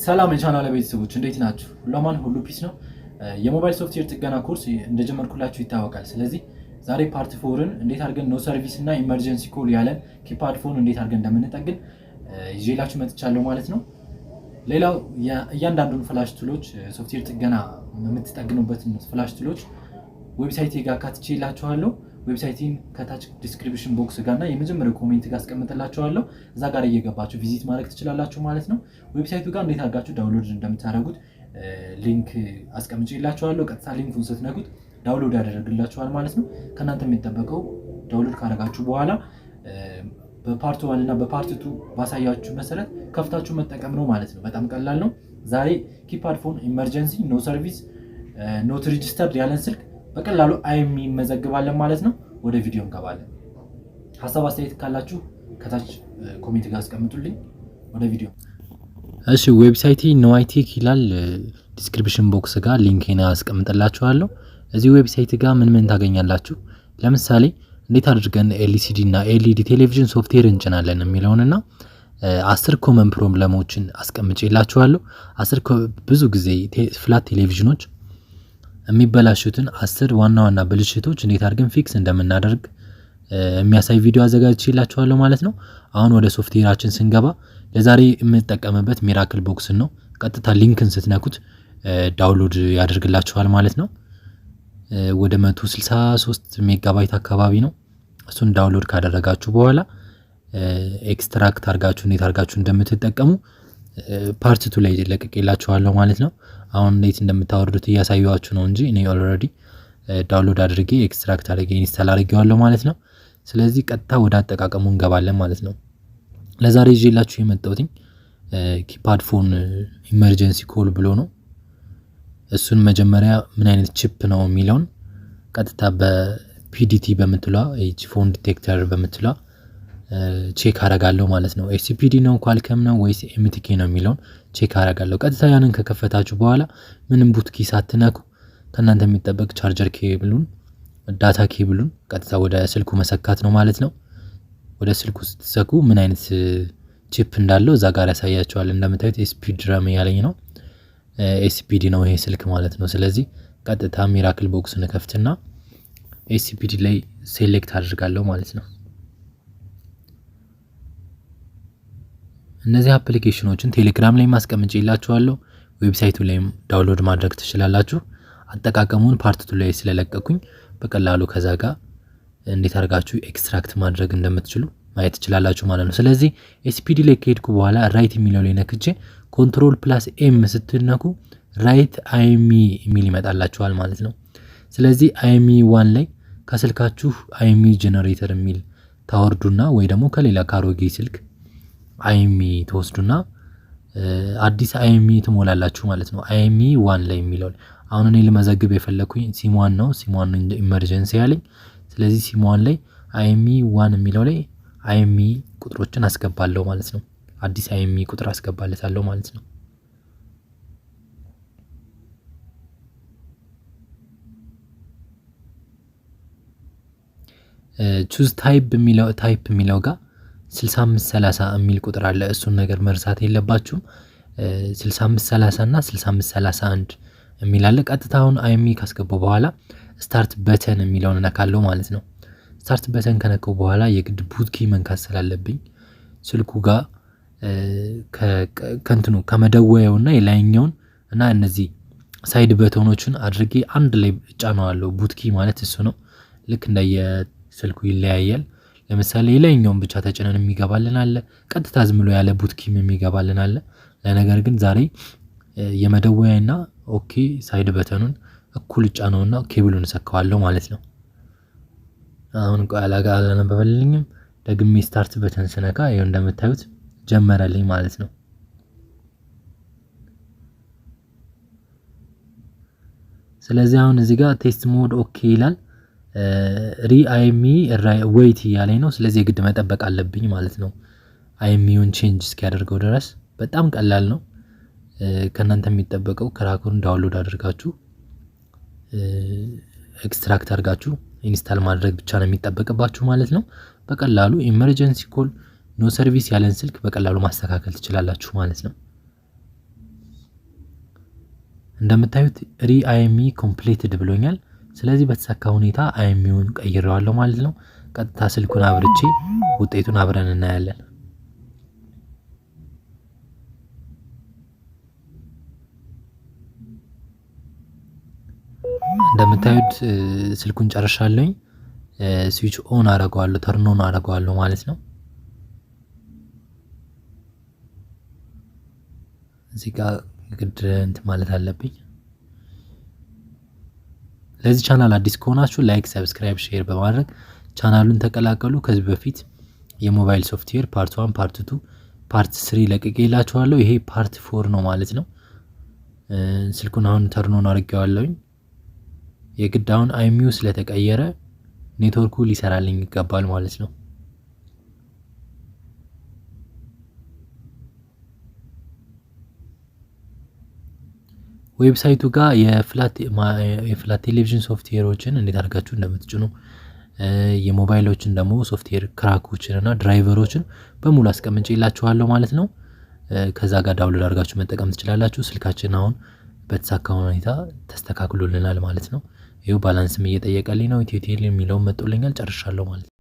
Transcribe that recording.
ሰላም የቻናል ቤተሰቦች እንዴት ናችሁ? ሁሉማን ሁሉ ፒስ ነው። የሞባይል ሶፍትዌር ጥገና ኮርስ እንደጀመርኩላችሁ ይታወቃል። ስለዚህ ዛሬ ፓርት 4ን እንዴት አድርገን ኖ ሰርቪስ እና ኢመርጀንሲ ኮል ያለን ኪፓድ ፎን እንዴት አድርገን እንደምንጠግን ይዤላችሁ መጥቻለሁ ማለት ነው። ሌላው እያንዳንዱን ፍላሽ ቱሎች ሶፍትዌር ጥገና የምትጠግኑበትን ፍላሽ ቱሎች ዌብሳይት ጋር ካትቼላችኋለሁ። ዌብሳይቲን ከታች ዲስክሪፕሽን ቦክስ ጋርና የመጀመሪያው ኮሜንት ጋር አስቀምጥላችኋለሁ። እዛ ጋር እየገባችሁ ቪዚት ማድረግ ትችላላችሁ ማለት ነው። ዌብሳይቱ ጋር እንዴት አድርጋችሁ ዳውንሎድ እንደምታደርጉት ሊንክ አስቀምጬላችኋለሁ። ቀጥታ ሊንኩን ስትነኩት ዳውንሎድ ያደርግላችኋል ማለት ነው። ከእናንተ የሚጠበቀው ዳውንሎድ ካደረጋችሁ በኋላ በፓርት 1 እና በፓርት 2 ባሳያችሁ መሰረት ከፍታችሁ መጠቀም ነው ማለት ነው። በጣም ቀላል ነው። ዛሬ ኪፓድ ፎን ኢመርጀንሲ ኖ ሰርቪስ ኖት ሬጂስተርድ ያለን ስልክ በቀላሉ እንመዘግባለን ማለት ነው። ወደ ቪዲዮ እንገባለን። ሐሳብ አስተያየት ካላችሁ ከታች ኮሜንት ጋር አስቀምጡልኝ። ወደ ቪዲዮ። እሺ ዌብሳይት ኖአይቴክ ይላል። ዲስክሪፕሽን ቦክስ ጋር ሊንክን አስቀምጥላችኋለሁ። እዚህ ዌብሳይት ጋር ምን ታገኛላችሁ? ለምሳሌ እንዴት አድርገን ኤልሲዲ እና ኤልኢዲ ቴሌቪዥን ሶፍትዌር እንጭናለን የሚለውንና 10 ኮመን ፕሮብለሞችን አስቀምጬላችኋለሁ። ብዙ ጊዜ ፍላት ቴሌቪዥኖች የሚበላሹትን 10 ዋና ብልሽቶች እንዴት አድርገን ፊክስ እንደምናደርግ የሚያሳይ ቪዲዮ አዘጋጅቼላችኋለሁ ማለት ነው። አሁን ወደ ሶፍትዌራችን ስንገባ ለዛሬ የምንጠቀምበት ሚራክል ቦክስን ነው። ቀጥታ ሊንክን ስትነኩት ዳውንሎድ ያደርግላችኋል ማለት ነው። ወደ 163 ሜጋባይት አካባቢ ነው። እሱን ዳውንሎድ ካደረጋችሁ በኋላ ኤክስትራክት አድርጋችሁ እንዴት አድርጋችሁ እንደምትጠቀሙ ፓርት 2 ላይ ለቀቄላችኋለሁ ማለት ነው። አሁን እንዴት እንደምታወርዱት እያሳየኋችሁ ነው እንጂ እኔ ኦልሬዲ ዳውንሎድ አድርጌ ኤክስትራክት አድርጌ ኢንስታል አድርጌዋለሁ ማለት ነው። ስለዚህ ቀጥታ ወደ አጠቃቀሙ እንገባለን ማለት ነው። ለዛሬ ይዤላችሁ የመጣሁት ኪፓድ ፎን ኢመርጀንሲ ኮል ብሎ ነው። እሱን መጀመሪያ ምን አይነት ቺፕ ነው የሚለውን ቀጥታ በፒዲቲ በመትሏ ፎን ዲቴክተር በመትሏ ቼክ አረጋለሁ ማለት ነው። ኤስሲፒዲ ነው ኳልከም ነው ወይስ ኤምቲኬ ነው የሚለውን ቼክ አረጋለሁ። ቀጥታ ያንን ከከፈታችሁ በኋላ ምንም ቡትኪ ሳትነኩ ከናንተ የሚጠበቅ ቻርጀር ኬብሉን ዳታ ኬብሉን ቀጥታ ወደ ስልኩ መሰካት ነው ማለት ነው። ወደ ስልኩ ስትሰኩ ምን አይነት ቺፕ እንዳለው እዛ ጋር ያሳያችኋል። እንደምታዩት ኤስፒዲ ድራም ያለኝ ነው። ኤስፒዲ ነው ይሄ ስልክ ማለት ነው። ስለዚህ ቀጥታ ሚራክል ቦክስን ከፍትና ኤስፒዲ ላይ ሴሌክት አድርጋለሁ ማለት ነው። እነዚህ አፕሊኬሽኖችን ቴሌግራም ላይ ማስቀምጬላችኋለሁ። ዌብሳይቱ ላይም ዳውንሎድ ማድረግ ትችላላችሁ። አጠቃቀሙን ፓርት 2 ላይ ስለለቀኩኝ በቀላሉ ከዛ ጋር እንዴት አድርጋችሁ ኤክስትራክት ማድረግ እንደምትችሉ ማየት ትችላላችሁ ማለት ነው። ስለዚህ ኤስፒዲ ላይ ከሄድኩ በኋላ ራይት የሚለው ላይ ነክቼ ኮንትሮል ፕላስ ኤም ስትነኩ ራይት አይሚ የሚል ይመጣላችኋል ማለት ነው። ስለዚህ አይሚ 1 ላይ ከስልካችሁ አይሚ ጄነሬተር የሚል ታወርዱና ወይ ደግሞ ከሌላ ካሮጌ ስልክ አይሚ ተወስዱና አዲስ አይሚ ትሞላላችሁ ማለት ነው። አይሚ 1 ላይ የሚለው አሁን እኔ ለመዘግብ የፈለኩኝ ሲም1 ነው። ሲም1 ኢመርጀንሲ ያለኝ። ስለዚህ ሲም1 ላይ አይሚ 1 የሚለው ላይ አይሚ ቁጥሮችን አስገባለሁ ማለት ነው። አዲስ አይሚ ቁጥር አስገባለታለሁ ማለት ነው። ቹዝ ታይፕ የሚለው ጋር 6530 የሚል ቁጥር አለ። እሱን ነገር መርሳት የለባችሁም። 6530 እና 6531 የሚል አለ። ቀጥታ አሁን አይሚ ካስገባው በኋላ ስታርት በተን የሚለውን እነካለሁ ማለት ነው። ስታርት በተን ከነካው በኋላ የግድ ቡትኪ መንካት ስላለብኝ ስልኩ ጋር ከንትኑ ከመደወያውና የላይኛውን እና እነዚህ ሳይድ በተኖችን አድርጌ አንድ ላይ ጫናዋለሁ። ቡትኪ ማለት እሱ ነው። ልክ እንደየ ስልኩ ይለያያል። ለምሳሌ የላይኛውን ብቻ ተጭነን የሚገባልን አለ። ቀጥታ ዝም ብሎ ያለ ቡትኪም የሚገባልን አለ። ለነገር ግን ዛሬ የመደወያና ኦኬ ሳይድ በተኑን እኩል ጫነውና ኬብሉን ሰካዋለሁ ማለት ነው። አሁን አላነበበልኝም። ደግሜ ስታርት በተን ስነካ ይሄው እንደምታዩት ጀመረልኝ ማለት ነው። ስለዚህ አሁን እዚህ ጋር ቴስት ሞድ ኦኬ ይላል። አይሚ ዌይት ያለኝ ነው። ስለዚህ ግድ መጠበቅ አለብኝ ማለት ነው። አይሚውን ቼንጅ እስኪያደርገው ድረስ በጣም ቀላል ነው። ከናንተ የሚጠበቀው ክራኩን ዳውንሎድ አድርጋችሁ ኤክስትራክት አድርጋችሁ ኢንስታል ማድረግ ብቻ ነው የሚጠበቅባችሁ ማለት ነው። በቀላሉ ኢመርጀንሲ ኮል ኖ ሰርቪስ ያለን ስልክ በቀላሉ ማስተካከል ትችላላችሁ ማለት ነው። እንደምታዩት ሪአይኤምኢ ኮምፕሊትድ ብሎኛል። ስለዚህ በተሳካ ሁኔታ አይኤምኢውን ቀይሬዋለሁ ማለት ነው። ቀጥታ ስልኩን አብርቼ ውጤቱን አብረን እናያለን። እንደምታዩት ስልኩን ጨርሻለሁኝ። ስዊች ኦን አደርገዋለሁ፣ ተርን ኦን አደርገዋለሁ ማለት ነው። እዚህ ጋር ግድ እንትን ማለት አለብኝ። ለዚህ ቻናል አዲስ ከሆናችሁ ላይክ፣ ሰብስክራይብ፣ ሼር በማድረግ ቻናሉን ተቀላቀሉ። ከዚህ በፊት የሞባይል ሶፍትዌር ፓርት 1፣ ፓርት 2፣ ፓርት 3 ለቅቄላችኋለሁ። ይሄ ፓርት 4 ነው ማለት ነው። ስልኩን አሁን ተርን ኦን አድርጌዋለሁኝ። የግድ አሁን አይኤምኢው ስለተቀየረ ኔትወርኩ ሊሰራልኝ ይገባል ማለት ነው። ዌብሳይቱ ጋር የፍላት ቴሌቪዥን ሶፍትዌሮችን እንዴት አድርጋችሁ እንደምትጭኑ የሞባይሎችን ደግሞ ሶፍትዌር ክራኮችን እና ድራይቨሮችን በሙሉ አስቀምጬላችኋለሁ ማለት ነው። ከዛ ጋር ዳውንሎድ አድርጋችሁ መጠቀም ትችላላችሁ። ስልካችን አሁን በተሳካ ሁኔታ ተስተካክሎልናል ማለት ነው። ይኸው ባላንስም እየጠየቀልኝ ነው። ኢትዮ ቴሌ የሚለውን መጥቶልኛል። ጨርሻለሁ ማለት ነው።